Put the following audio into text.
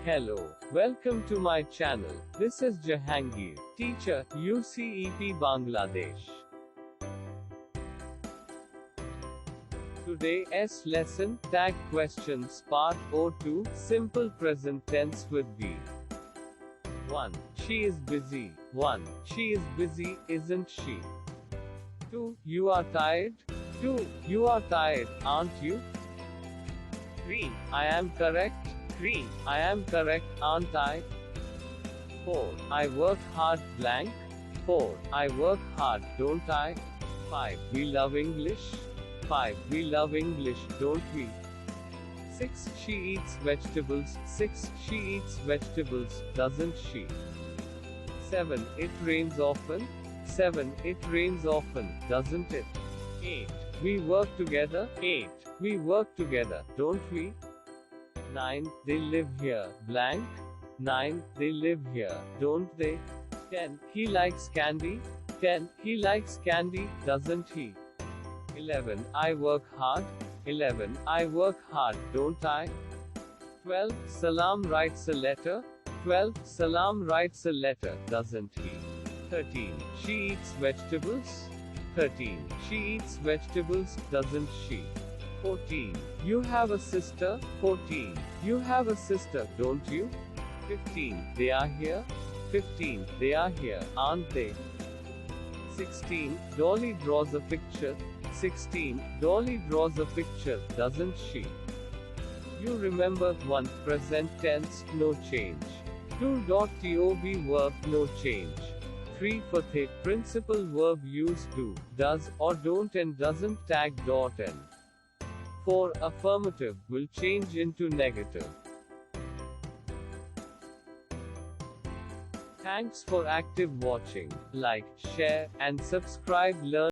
Hello. Welcome to my channel. This is Jahangir, teacher, UCEP Bangladesh. Today's lesson, tag questions Part-2, simple present tense with be. 1. She is busy. 1. She is busy, isn't she? 2. You are tired. 2. You are tired, aren't you? 3. I am correct. 3. I am correct, aren't I? 4. I work hard, blank. 4. I work hard, don't I? 5. We love English. 5. We love English, don't we? 6. She eats vegetables. 6. She eats vegetables, doesn't she? 7. It rains often. 7. It rains often, doesn't it? 8. We work together. 8. We work together, don't we? 9. They live here, blank. 9. They live here, don't they? 10. He likes candy. 10. He likes candy, doesn't he? 11. I work hard. 11. I work hard, don't I? 12. Salam writes a letter. 12. Salam writes a letter, doesn't he? 13. She eats vegetables. 13. She eats vegetables, doesn't she? 14. You have a sister. 14. You have a sister, don't you? 15. They are here. 15. They are here, aren't they? 16. Dolly draws a picture. 16. Dolly draws a picture, doesn't she? You remember 1. Present tense, no change. 2. Tob verb, no change. 3. For the principal verb use do, does, or don't and doesn't tag dot end. 4. Affirmative will change into negative. Thanks for active watching. Like, share, and subscribe. Learn